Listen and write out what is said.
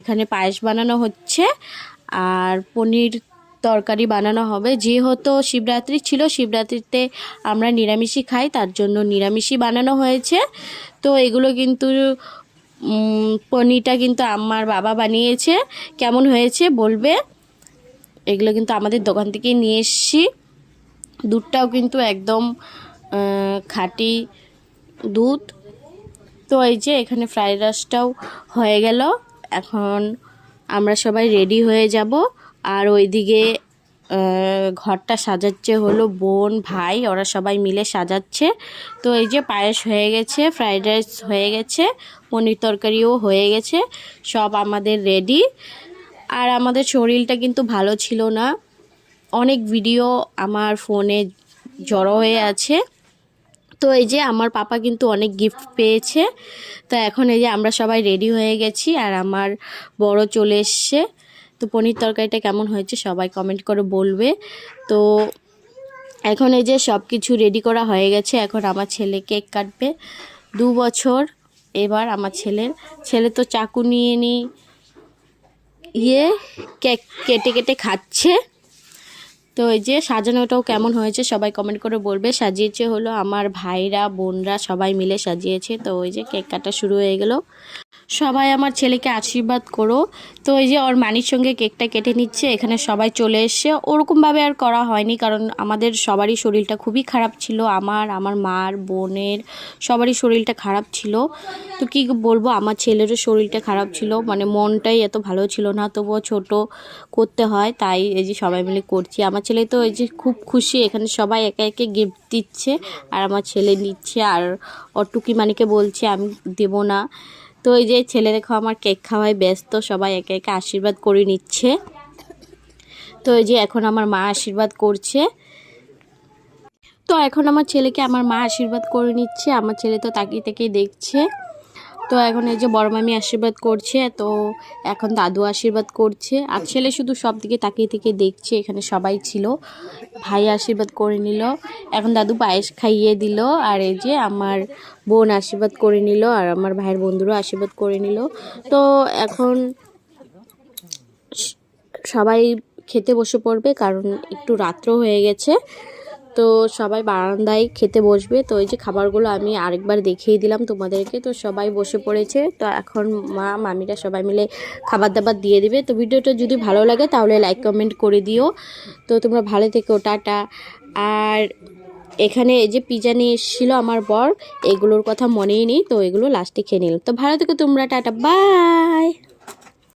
এখানে পায়েস বানানো হচ্ছে আর পনির তরকারি বানানো হবে। যেহেতু শিবরাত্রি ছিল, শিবরাত্রিতে আমরা নিরামিষই খাই, তার জন্য নিরামিষই বানানো হয়েছে। তো এগুলো কিন্তু পনিরটা কিন্তু আমার বাবা বানিয়েছে। কেমন হয়েছে বলবে। এগুলো কিন্তু আমাদের দোকান থেকে নিয়ে এসেছি। দুধটাও কিন্তু একদম খাঁটি দুধ। তো এই যে এখানে ফ্রাইড রাইসটাও হয়ে গেল। এখন আমরা সবাই রেডি হয়ে যাব। আর ওইদিকে ঘরটা সাজাচ্ছে হলো বোন ভাই, ওরা সবাই মিলে সাজাচ্ছে। তো এই যে পায়েস হয়ে গেছে, ফ্রাইড রাইস হয়ে গেছে, পনির তরকারিও হয়ে গেছে, সব আমাদের রেডি। আর আমাদের শরীরটা কিন্তু ভালো ছিল না, অনেক ভিডিও আমার ফোনে জড়ো হয়ে আছে। তো এই যে আমার পাপা কিন্তু অনেক গিফট পেয়েছে। তো এখন এই যে আমরা সবাই রেডি হয়ে গেছি আর আমার বড় চলে এসছে। তো পনির তরকারিটা কেমন হয়েছে সবাই কমেন্ট করে বলবে। তো এখন এই যে সব কিছু রেডি করা হয়ে গেছে। এখন আমার ছেলে কেক কাটবে, 2 বছর এবার আমার ছেলে তো চাকু নিয়ে কেক কেটে কেটে খাচ্ছে। তো এই যে সাজানোটাও কেমন হয়েছে সবাই কমেন্ট করে বলবে। সাজিয়েছে হলো আমার ভাইরা বোনরা সবাই মিলে সাজিয়েছে। তো ওই যে কেক কাটা শুরু হয়ে গেল। সবাই আমার ছেলেকে আশীর্বাদ করো। তো এই যে ওর মানির সঙ্গে কেকটা কেটে নিচ্ছে। এখানে সবাই চলে এসছে। ওরকমভাবে আর করা হয়নি, কারণ আমাদের সবারই শরীরটা খুবই খারাপ ছিল। আমার মার বোনের সবারই শরীরটা খারাপ ছিল। তো কি বলবো, আমার ছেলেরও শরীরটা খারাপ ছিল, মানে মনটাই এত ভালো ছিল না। তবুও ছোট করতে হয়, তাই এই যে সবাই মিলে করছি। আমার ছেলে তো এই যে খুব খুশি। এখানে সবাই একে একে গিফট দিচ্ছে আর আমার ছেলে নিচ্ছে, আর ওর টুকি মানিকে বলছে আমি দেবো না। তো এই যে ছেলে দেখো আমার কেক খাওয়ায় ব্যস্ত, সবাই একে একে আশীর্বাদ করে নিচ্ছে। তো এই যে এখন আমার মা আশীর্বাদ করছে। তো এখন আমার ছেলেকে আমার মা আশীর্বাদ করে নিচ্ছে। আমার ছেলে তো তাকিয়ে তাকিয়ে দেখছে। তো এখন এই যে বড় মামি আশীর্বাদ করছে। তো এখন দাদু আশীর্বাদ করছে, আর ছেলে শুধু সব দিকে তাকিয়ে তাকিয়ে দেখছে। এখানে সবাই ছিল, ভাই আশীর্বাদ করে নিল, এখন দাদু পায়েস খাইয়ে দিল, আর এই যে আমার বোন আশীর্বাদ করে নিল, আর আমার ভাইয়ের বন্ধুরা আশীর্বাদ করে নিল। তো এখন সবাই খেতে বসে পড়বে, কারণ একটু রাত্র হয়ে গেছে। তো সবাই বারান্দায় খেতে বসবে। তো এই যে খাবারগুলো আমি আরেকবার দেখিয়ে দিলাম তোমাদেরকে। তো সবাই বসে পড়েছে। তো এখন মা মামিরা সবাই মিলে খাবার দাবার দিয়ে দিবে। তো ভিডিওটা যদি ভালো লাগে তাহলে লাইক কমেন্ট করে দিও। তো তোমরা ভালো থেকো, টাটা। আর এখানে এই যে পিজা নিয়ে এসেছিলো আমার বর, এগুলোর কথা মনেই নেই, তো এগুলো লাস্টে খেয়ে নিলাম। তো ভালো থেকো তোমরা, টাটা বাই।